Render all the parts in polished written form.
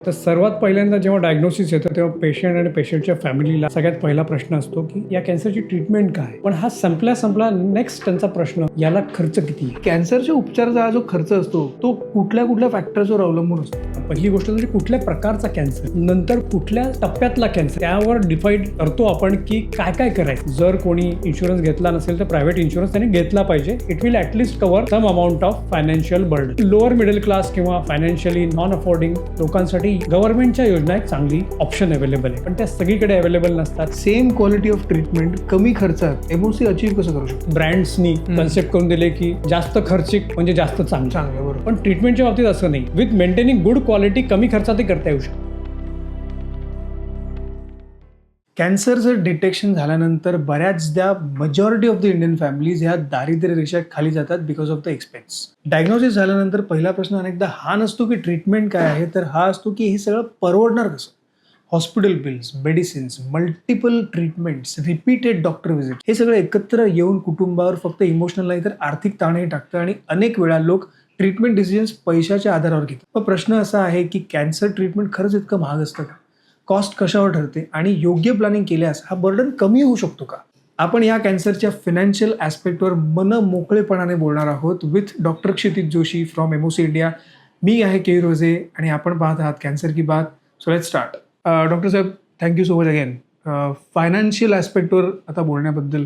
तर सर्वात पहिल्यांदा जेव्हा डायग्नोसिस येतं तेव्हा पेशंट आणि पेशंटच्या फॅमिलीला सगळ्यात पहिला प्रश्न असतो की या कॅन्सरची ट्रीटमेंट काय. पण हा संपला नेक्स्ट त्यांचा प्रश्न, याला खर्च किती आहे. कॅन्सरच्या उपचाराचा हा जो खर्च असतो तो कुठल्या फॅक्टरवर अवलंबून असतो. पहिली गोष्ट म्हणजे कुठल्या प्रकारचा कॅन्सर, नंतर कुठल्या टप्प्यातला कॅन्सर, त्यावर डिफाईड करतो आपण की काय काय करायचं. जर कोणी इन्शुरन्स घेतला नसेल तर प्रायव्हेट इन्शुरन्स त्यांनी घेतला पाहिजे. It will at least cover some amount of financial burden. Lower middle class किंवा फायनान्शियली नॉन अफोर्डिंग लोकांसाठी गव्हर्नमेंटच्या योजना एक चांगली ऑप्शन अवेलेबल आहे, पण त्या सगळीकडे अवेलेबल नसतात. सेम क्वालिटी ऑफ ट्रीटमेंट कमी खर्चात एमओसी अचीव्ह कसं करू शकतो. ब्रँड्सनी कन्सेप्ट करून दिले की जास्त खर्चिक म्हणजे जास्त चांगलं, बरोबर. पण ट्रीटमेंटच्या बाबतीत असं नाही. विथ मेंटेनिंग गुड क्वालिटी कमी खर्चातही करता येऊ शकतो. कॅन्सरचं डिटेक्शन झाल्यानंतर बऱ्याचदा majority of the Indian families ह्या दारिद्र्य रेषा खाली जातात because of the expense. Diagnosis झाल्यानंतर पहिला प्रश्न अनेकदा हा नसतो की ट्रीटमेंट काय आहे, तर हा असतो की हे सगळं परवडणार कसं. Hospital bills, medicines, multiple treatments, repeated doctor visit, हे सगळं एकत्र येऊन कुटुंबावर फक्त इमोशनल नाही तर आर्थिक ताणही टाकतं आणि अनेक वेळा लोक ट्रीटमेंट डिसिजन्स पैशाच्या आधारावर घेतात. पण प्रश्न असा आहे की कॅन्सर ट्रीटमेंट खरंच इतकं महाग असतं का. कॉस्ट कशावर ठरते आणि योग्य प्लॅनिंग केल्यास हा बर्डन कमी होऊ शकतो का. आपण या कॅन्सरच्या फायनान्शियल ॲस्पेक्टवर मन मोकळेपणाने बोलणार आहोत with doctor Kshitij Joshi from MOC India. मी आहे के रोजे आणि आपण पाहत आहात कॅन्सर की बात. So let's start. डॉक्टर साहेब, thank you so much again. Financial ॲस्पेक्टवर आता बोलण्याबद्दल,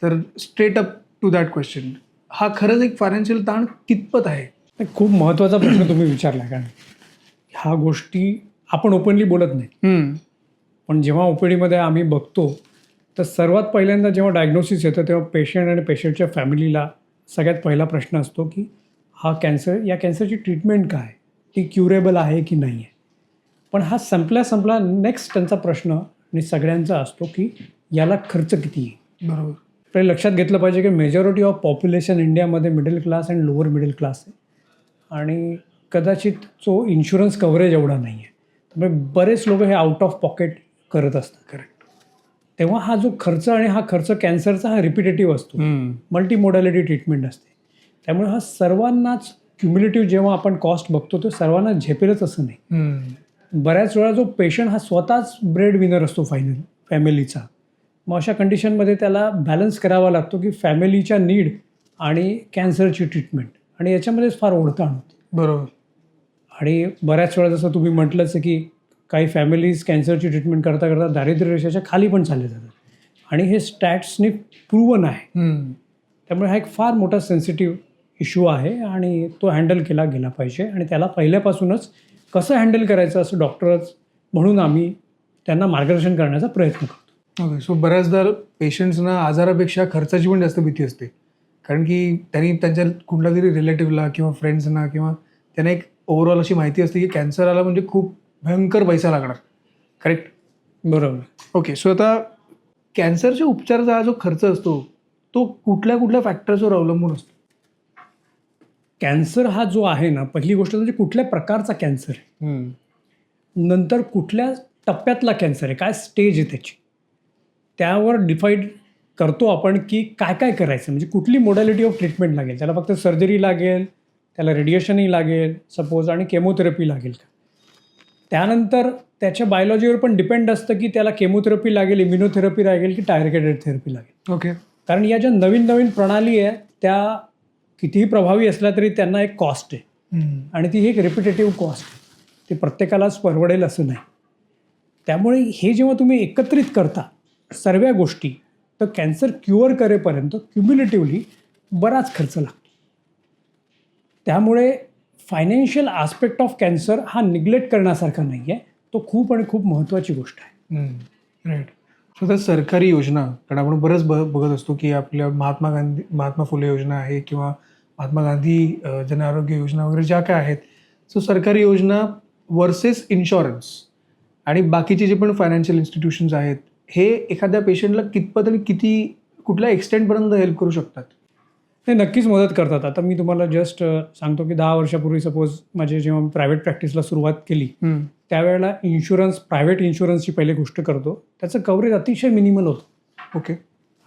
तर straight up to that question, हा खरंच एक फायनान्शियल ताण कितपत आहे. खूप महत्त्वाचा प्रश्न तुम्ही विचारला, कारण ह्या गोष्टी आपण ओपनली बोलत नाही. पण जेव्हा ओपीडीमध्ये आम्ही बघतो तर सर्वात पहिल्यांदा जेव्हा डायग्नोसिस येतं तेव्हा पेशंट आणि पेशंटच्या फॅमिलीला सगळ्यात पहिला प्रश्न असतो की हा कॅन्सर, या कॅन्सरची ट्रीटमेंट काय, ती क्युरेबल आहे की नाही आहे. पण हा संपला नेक्स्ट त्यांचा प्रश्न आणि सगळ्यांचा असतो की याला खर्च किती आहे. बरोबर. आपल्याला लक्षात घेतलं पाहिजे की मेजॉरिटी ऑफ पॉप्युलेशन इंडियामध्ये middle class and lower middle class आहे आणि कदाचित जो इन्शुरन्स कव्हरेज एवढा नाही आहे. त्यामुळे बरेच लोक हे आउट ऑफ पॉकेट करत असतात. करेक्ट. तेव्हा हा जो खर्च आणि हा खर्च कॅन्सरचा हा रिपिटेटिव्ह असतो, मल्टी मोडॅलिटी ट्रीटमेंट असते. त्यामुळे हा सर्वांनाच क्युम्युलेटिव्ह जेव्हा आपण कॉस्ट बघतो तो सर्वांना झेपेलच असं नाही. बऱ्याच वेळा जो पेशंट हा स्वतःच ब्रेड विनर असतो फॅमिलीचा. मग अशा कंडिशनमध्ये त्याला बॅलन्स करावा लागतो की फॅमिलीच्या नीड आणि कॅन्सरची ट्रीटमेंट, आणि याच्यामध्येच फार ओढताण होते. बरोबर. आणि बऱ्याच वेळा जसं तुम्ही म्हटलंच की काही फॅमिलीज कॅन्सरची ट्रीटमेंट करता करता दारिद्र्य रेषेच्या खाली पण चालले जातात आणि हे स्टॅट्सनी प्रूव्हन आहे. त्यामुळे हा एक फार मोठा सेन्सिटिव्ह इश्यू आहे आणि तो हँडल केला गेला पाहिजे आणि त्याला पहिल्यापासूनच कसं हँडल करायचं असं डॉक्टर्स म्हणून आम्ही त्यांना मार्गदर्शन करण्याचा प्रयत्न करतो. ओके. सो बऱ्याचदा पेशंट्सना आजारापेक्षा खर्चाची पण जास्त भीती असते, कारण की त्यांनी त्यांच्या कुठल्या तरी रिलेटिव्हला किंवा फ्रेंड्सना किंवा त्यांना एक ओव्हरऑल अशी माहिती असते की कॅन्सर आला म्हणजे खूप भयंकर पैसा लागणार. करेक्ट. बरोबर. ओके. सो आता कॅन्सरच्या उपचाराचा हा जो खर्च असतो तो कुठल्या फॅक्टर्सवर अवलंबून असतो. कॅन्सर हा जो आहे ना, पहिली गोष्ट म्हणजे कुठल्या प्रकारचा कॅन्सर आहे, नंतर कुठल्या टप्प्यातला कॅन्सर आहे, काय स्टेज आहे त्याची, त्यावर डिफाईड करतो आपण की काय काय करायचं. म्हणजे कुठली मोडॅलिटी ऑफ ट्रीटमेंट लागेल, त्याला फक्त सर्जरी लागेल, त्याला रेडिएशनही लागेल सपोज, आणि केमोथेरपी लागेल का. त्यानंतर त्याच्या बायोलॉजीवर पण डिपेंड असतं की त्याला केमोथेरपी लागेल, इम्युनोथेरपी लागेल की टार्गेटेड थेरपी लागेल. ओके. कारण या ज्या नवीन प्रणाली आहे त्या कितीही प्रभावी असल्या तरी त्यांना एक कॉस्ट आहे आणि ती एक रिपिटेटिव्ह कॉस्ट आहे. ती प्रत्येकालाच परवडेल असं नाही. त्यामुळे हे जेव्हा तुम्ही एकत्रित करता सर्व गोष्टी, तर कॅन्सर क्युअर करेपर्यंत क्युम्युलेटिव्हली बराच खर्च लागतो. त्यामुळे फायनान्शियल आस्पेक्ट ऑफ कॅन्सर हा निग्लेक्ट करण्यासारखा नाही आहे, तो खूप आणि खूप महत्त्वाची गोष्ट आहे. राईट. सो त्या सरकारी योजना, कारण आपण बरंच बघत असतो की आपल्या महात्मा फुले योजना आहे किंवा महात्मा गांधी जन आरोग्य योजना वगैरे ज्या काय आहेत. सो सरकारी योजना वर्सेस इन्शुरन्स आणि बाकीचे जे पण फायनान्शियल इन्स्टिट्यूशन्स आहेत, हे एखाद्या पेशंटला कितपत आणि कुठल्या एक्सटेंटपर्यंत हेल्प करू शकतात. ते नक्कीच मदत करतात. आता मी तुम्हाला जस्ट सांगतो की 10 वर्षापूर्वी सपोज जेव्हा प्रायव्हेट प्रॅक्टिसला सुरुवात केली त्यावेळेला इन्शुरन्स, प्रायव्हेट इन्शुरन्सची पहिली गोष्ट करतो, त्याचं कव्हरेज अतिशय मिनिमल होतं. ओके.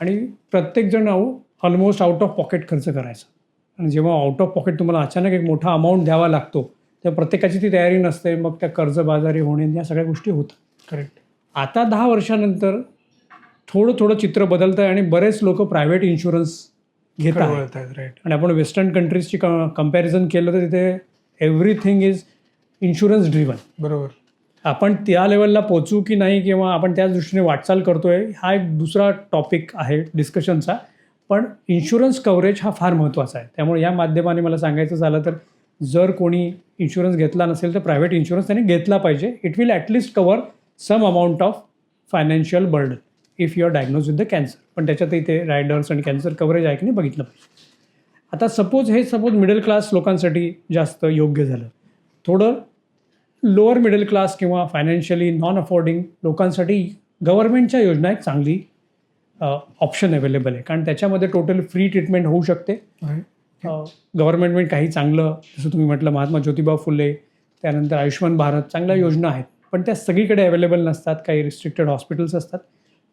आणि प्रत्येकजण ऑलमोस्ट आउट ऑफ पॉकेट खर्च करायचा. आणि जेव्हा आउट ऑफ पॉकेट तुम्हाला अचानक एक मोठा अमाऊंट द्यावा लागतो तर प्रत्येकाची ती तयारी नसते, मग त्या कर्जबाजारी होणे या सगळ्या गोष्टी होतात. करेक्ट. आता 10 वर्षानंतर थोडं चित्र बदलतं आहे आणि बरेच लोक प्रायव्हेट इन्शुरन्स घेत आहेत. राईट. आणि आपण वेस्टर्न कंट्रीजची कंपॅरिझन केलं तर तिथे एव्हरीथिंग इज इन्शुरन्स ड्रिव्हन. बरोबर. आपण त्या लेवलला पोचू की नाही किंवा आपण त्याच दृष्टीने वाटचाल करतोय हा एक दुसरा टॉपिक आहे डिस्कशनचा. पण इन्शुरन्स कव्हरेज हा फार महत्त्वाचा आहे. त्यामुळे या माध्यमाने मला सांगायचं झालं तर जर कोणी इन्शुरन्स घेतला नसेल तर प्रायव्हेट इन्शुरन्स त्यांनी घेतला पाहिजे. It will at least cover some amount of financial burden if you are diagnose with the cancer. पण त्याच्यातही ते रायडर्स आणि कॅन्सर कव्हरेज आहे की नाही बघितलं पाहिजे. आता सपोज मिडल क्लास लोकांसाठी जास्त योग्य झालं. थोडं लोअर मिडल क्लास किंवा फायनान्शियली नॉन अफोर्डिंग लोकांसाठी गव्हर्नमेंटच्या योजना एक चांगली ऑप्शन अवेलेबल आहे. कारण त्याच्यामध्ये टोटल फ्री ट्रीटमेंट होऊ शकते. गव्हर्नमेंट काही चांगलं जसं तुम्ही म्हटलं महात्मा ज्योतिबा फुले, त्यानंतर आयुष्यमान भारत चांगल्या योजना आहेत. पण त्या सगळीकडे अवेलेबल नसतात. काही रिस्ट्रिक्टेड हॉस्पिटल्स असतात.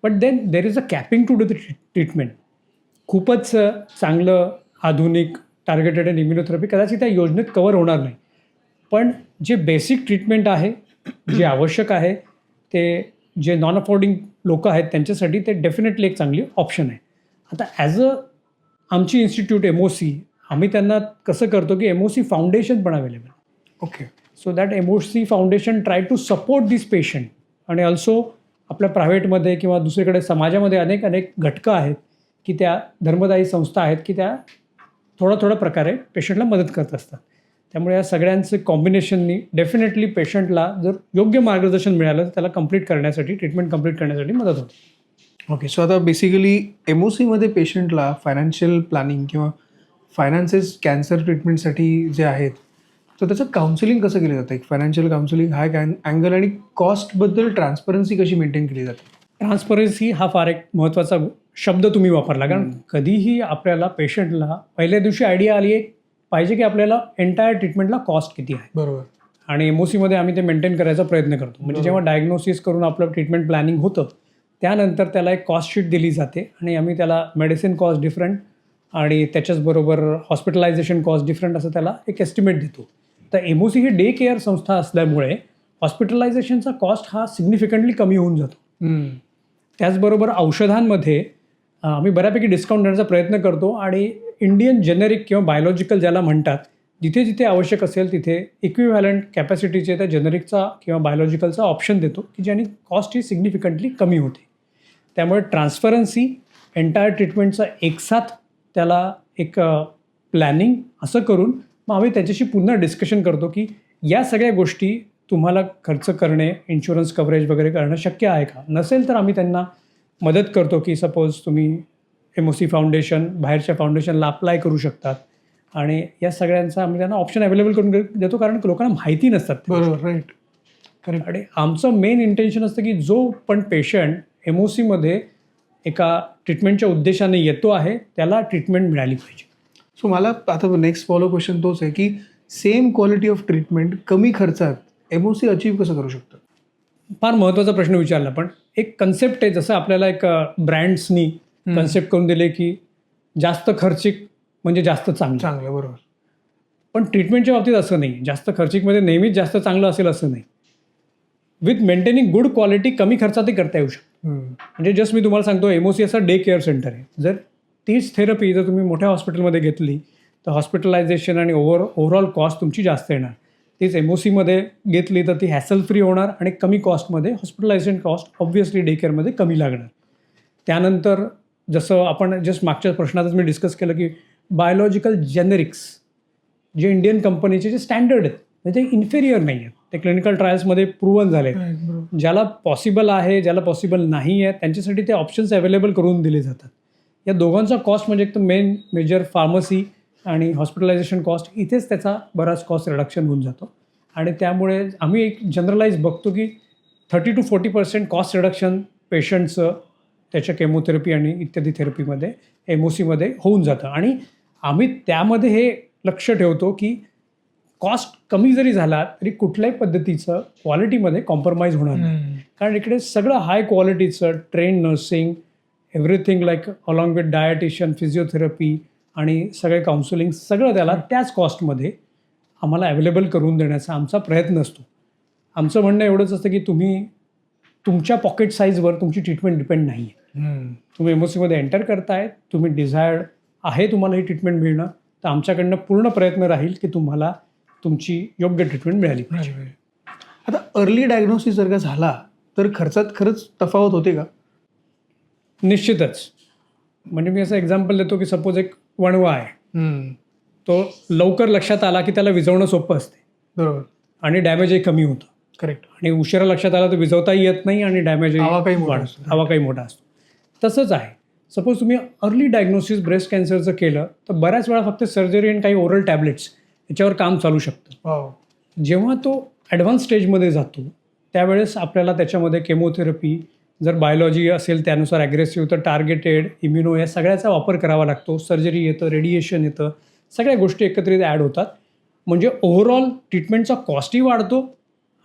But then there is a capping to do the treatment. खूपच चांगलं आधुनिक टार्गेटेड अँड इम्युनोथेरपी कदाचित त्या योजनेत कवर होणार नाही. पण जे बेसिक ट्रीटमेंट आहे जे आवश्यक आहे ते जे नॉन अफोर्डिंग लोक आहेत त्यांच्यासाठी ते डेफिनेटली एक चांगली ऑप्शन आहे. आता ॲज आमची इन्स्टिट्यूट MOC आम्ही त्यांना कसं करतो की MOC फाउंडेशन पण available. Okay. So that MOC foundation try to support this patient. आणि ऑल्सो आपल्या प्रायव्हेटमध्ये किंवा दुसरीकडे समाजामध्ये अनेक घटकं आहेत की त्या धर्मदायी संस्था आहेत की त्या थोड्या प्रकारे पेशंटला मदत करत असतात. त्यामुळे या सगळ्यांचे कॉम्बिनेशननी डेफिनेटली पेशंटला जर योग्य मार्गदर्शन मिळालं तर त्याला ट्रीटमेंट कंप्लीट करण्यासाठी मदत होते. ओके. सो आता बेसिकली MOCमध्ये पेशंटला फायनान्शियल प्लॅनिंग किंवा फायनान्सेस कॅन्सर ट्रीटमेंटसाठी जे आहेत तर त्याचं काउन्सिलिंग कसं केलं जातं? एक फायनान्शियल काउन्सिलिंग हा एक अँगल आणि कॉस्टबद्दल ट्रान्सपरन्सी कशी मेंटेन केली जाते? ट्रान्सपरन्सी हा फार एक महत्त्वाचा शब्द तुम्ही वापरला. कारण कधीही आपल्याला पेशंटला पहिल्या दिवशी आयडिया आली आहे पाहिजे की आपल्याला एंटायर ट्रीटमेंटला कॉस्ट किती आहे. बरोबर. आणि MOCमध्ये आम्ही ते मेंटेन करायचा प्रयत्न करतो. म्हणजे जेव्हा डायग्नोसिस करून आपलं ट्रीटमेंट प्लॅनिंग होतं त्यानंतर त्याला एक कॉस्ट शीट दिली जाते आणि आम्ही त्याला मेडिसिन कॉस्ट डिफरंट आणि त्याच्याचबरोबर हॉस्पिटलायझेशन कॉस्ट डिफरंट असं त्याला एक एस्टिमेट देतो. तर MOC ही डे केअर संस्था असल्यामुळे हॉस्पिटलायझेशनचा कॉस्ट हा सिग्निफिकंटली कमी होऊन जातो. त्याचबरोबर औषधांमध्ये आम्ही बऱ्यापैकी डिस्काउंट देण्याचा प्रयत्न करतो आणि इंडियन जेनेरिक किंवा बायोलॉजिकल ज्याला म्हणतात जिथे जिथे आवश्यक असेल तिथे इक्विव्हॅलंट कॅपॅसिटीचे त्या जेनेरिकचा किंवा बायोलॉजिकलचा ऑप्शन देतो की ज्याने कॉस्ट ही सिग्निफिकंटली कमी होते. त्यामुळे ट्रान्सपरन्सी एंटायर ट्रीटमेंटचा एकसाथ त्याला एक प्लॅनिंग असं करून मग आम्ही त्याच्याशी पुन्हा डिस्कशन करतो की या सगळ्या गोष्टी तुम्हाला खर्च करणे इन्शुरन्स कव्हरेज वगैरे करणं शक्य आहे का. नसेल तर आम्ही त्यांना मदत करतो की सपोज तुम्ही MOC फाउंडेशन बाहेरच्या फाउंडेशनला अप्लाय करू शकतात. आणि या सगळ्यांचा आम्ही त्यांना ऑप्शन अवेलेबल करून देतो कारण लोकांना माहिती नसतात. बरोबर. राईट. करेक्ट. आणि आमचं मेन इंटेन्शन असतं की जो पण पेशंट MOCमध्ये एका ट्रीटमेंटच्या उद्देशाने येतो आहे त्याला ट्रीटमेंट मिळाली पाहिजे. सो मला आता नेक्स्ट फॉलो क्वेश्चन तोच आहे की सेम क्वालिटी ऑफ ट्रीटमेंट कमी खर्चात MOC अचीव कसं करू शकतं? फार महत्त्वाचा प्रश्न विचारला. पण एक कन्सेप्ट आहे जसं आपल्याला एक ब्रँड्सनी कन्सेप्ट करून दिले की जास्त खर्चिक म्हणजे जास्त चांगलं. बरोबर. पण ट्रीटमेंटच्या बाबतीत असं नाही. जास्त खर्चिकमध्ये नेहमीच जास्त चांगलं असेल असं नाही. विथ मेंटेनिंग गुड क्वालिटी कमी खर्चातही करता येऊ शकतं. म्हणजे जस्ट मी तुम्हाला सांगतो MOC असं डे केअर सेंटर आहे. जर तीच थेरपी जर तुम्ही मोठ्या हॉस्पिटलमध्ये घेतली तर हॉस्पिटलायझेशन आणि ओव्हरऑल कॉस्ट तुमची जास्त येणार. तीच MOCमध्ये घेतली तर ती हॅसल फ्री होणार आणि कमी कॉस्टमध्ये हॉस्पिटलायझेशन कॉस्ट ऑब्व्हियसली डे केअरमध्ये कमी लागणार. त्यानंतर जसं आपण जस्ट मागच्या प्रश्नातच मी डिस्कस केलं की बायोलॉजिकल जेनेरिक्स जे इंडियन कंपनीचे जे स्टँडर्ड आहेत म्हणजे ते इन्फेरियर नाही आहेत. ते क्लिनिकल ट्रायल्समध्ये प्रूव्हन झाले. ज्याला पॉसिबल आहे ज्याला पॉसिबल नाही आहे त्यांच्यासाठी ते ऑप्शन्स अवेलेबल करून दिले जातात. या दोघांचा कॉस्ट म्हणजे एक तर मेजर फार्मसी आणि हॉस्पिटलायझेशन कॉस्ट इथेच त्याचा बराच कॉस्ट रिडक्शन होऊन जातो. आणि त्यामुळे आम्ही एक जनरलाइज बघतो की 30 to 40% कॉस्ट रिडक्शन पेशंटचं त्याच्या केमोथेरपी आणि इत्यादी थेरपीमध्ये MOCमध्ये होऊन जातं. आणि आम्ही त्यामध्ये हे लक्ष ठेवतो की कॉस्ट कमी जरी झाला तरी कुठल्याही पद्धतीचं क्वालिटीमध्ये कॉम्प्रोमाइज होणार नाही. कारण इकडे सगळं हाय क्वालिटीचं train nursing everything like along with dietitian physiotherapy आणि सगळे काउन्सिलिंग सगळं त्याला त्याच कॉस्टमध्ये आम्हाला अवेलेबल करून देण्याचा आमचा प्रयत्न असतो. आमचं म्हणणं एवढंच असतं की तुम्ही तुमच्या पॉकेट साईजवर तुमची ट्रीटमेंट डिपेंड नाही आहे. तुम्ही एमओसीमध्ये एंटर करताय, तुम्ही डिझायर्ड आहे तुम्हाला ही ट्रीटमेंट मिळणं, तर आमच्याकडनं पूर्ण प्रयत्न राहील की तुम्हाला तुमची योग्य ट्रीटमेंट मिळाली पाहिजे. आता अर्ली डायग्नोसिस जर का झाला तर खर्चात खरंच तफावत होते का? निश्चितच. म्हणजे मी असं एक्झाम्पल देतो की सपोज एक वणवा आहे, तो लवकर लक्षात आला की त्याला विझवणं सोपं असते बरोबर, आणि डॅमेजही कमी होतं. करेक्ट. आणि उशिरा लक्षात आला तर विझवताही येत नाही आणि डॅमेजही आवाकाही मोठा वाढतो. असतो. आवाकाही मोठा असतो. तसंच आहे. सपोज तुम्ही अर्ली डायग्नोसिस ब्रेस्ट कॅन्सरचं केलं तर बऱ्याच वेळा फक्त सर्जरी आणि काही ओरल टॅबलेट्स याच्यावर काम चालू शकतं. वाव. जेव्हा तो ॲडव्हान्स स्टेजमध्ये जातो त्यावेळेस आपल्याला त्याच्यामध्ये केमोथेरपी, जर बायोलॉजी असेल त्यानुसार ॲग्रेसिव्ह तर टार्गेटेड, इम्युनो या सगळ्याचा वापर करावा लागतो. सर्जरी येतं, रेडिएशन येतं, सगळ्या गोष्टी एकत्रित ॲड होतात. म्हणजे ओव्हरऑल ट्रीटमेंटचा कॉस्टही वाढतो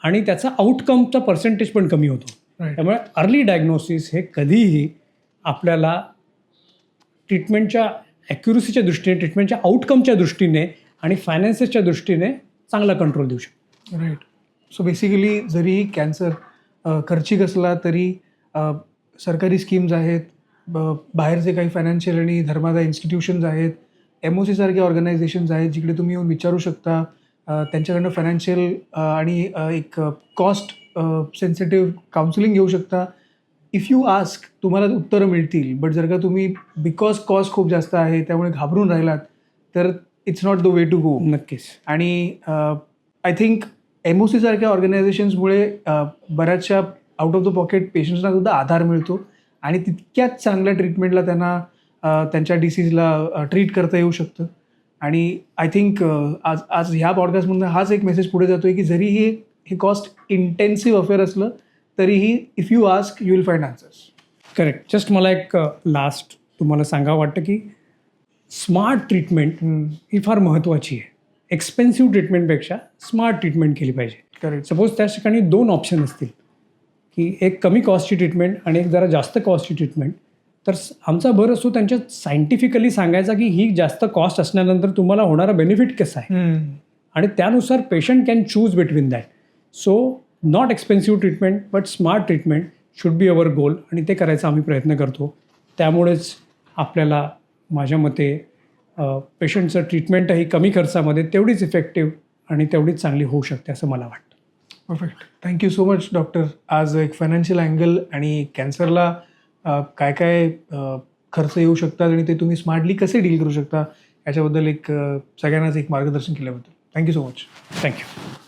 आणि त्याचा आउटकमचा पर्सेंटेज पण कमी होतो. Right. त्यामुळे अर्ली डायग्नोसिस हे कधीही आपल्याला ट्रीटमेंटच्या ॲक्युरसीच्या दृष्टीने, ट्रीटमेंटच्या आउटकमच्या दृष्टीने आणि फायनान्सेसच्या दृष्टीने चांगला कंट्रोल देऊ शकतो. राईट. सो बेसिकली जरी कॅन्सर खर्चिक असला तरी सरकारी स्कीम्स आहेत, बाहेरचे काही फायनान्शियल आणि धर्मादाय इन्स्टिट्यूशन्स आहेत, MOC सारखे ऑर्गनायझेशन्स आहेत जिकडे तुम्ही येऊन विचारू शकता. त्यांच्याकडनं फायनान्शियल आणि एक कॉस्ट सेन्सिटिव्ह काउन्सिलिंग घेऊ शकता. इफ यू आस्क तुम्हाला उत्तरं मिळतील. बट जर का तुम्ही बिकॉज कॉस्ट खूप जास्त आहे त्यामुळे घाबरून राहिलात तर it's not the way to go. नक्कीच. आणि आय थिंक MOC सारख्या ऑर्गनायझेशन्समुळे बऱ्याचशा आउट ऑफ द पॉकेट पेशंट्सना सुद्धा आधार मिळतो आणि तितक्याच चांगल्या ट्रीटमेंटला त्यांना त्यांच्या डिसीजला ट्रीट करता येऊ शकतं. आणि आय थिंक आज ह्या पॉडकास्टमधून हाच एक मेसेज पुढे जातो आहे की जरीही हे कॉस्ट इंटेन्सिव्ह अफेअर असलं तरीही if you ask you will find answers. Correct. Just मला एक लास्ट तुम्हाला सांगावं वाटतं की स्मार्ट ट्रीटमेंट ही फार महत्त्वाची आहे. एक्सपेन्सिव्ह ट्रीटमेंटपेक्षा स्मार्ट ट्रीटमेंट केली पाहिजे. करेक्ट. सपोज त्या ठिकाणी 2 ऑप्शन असतील की एक कमी कॉस्टची ट्रीटमेंट आणि एक जरा जास्त कॉस्टची ट्रीटमेंट, तर आमचा भर असतो त्यांच्या सायंटिफिकली सांगायचा की ही जास्त कॉस्ट असल्यानंतर तुम्हाला होणारा बेनिफिट कसा आहे आणि त्यानुसार patient can choose between that. So not expensive treatment but smart treatment should be our goal आणि ते करायचा आम्ही प्रयत्न करतो. त्यामुळेच आपल्याला माझ्या मते पेशंटचं ट्रीटमेंटही कमी खर्चामध्ये तेवढीच इफेक्टिव्ह आणि तेवढीच चांगली होऊ शकते असं मला वाटतं. Perfect. Thank you so much doctor. आज एक फायनान्शियल अँगल आणि कॅन्सरला काय काय खर्च येऊ शकतात आणि ते तुम्ही स्मार्टली कसे डील करू शकता याच्याबद्दल एक सगळ्यांनाच एक मार्गदर्शन केल्याबद्दल थँक्यू सो मच. थँक्यू.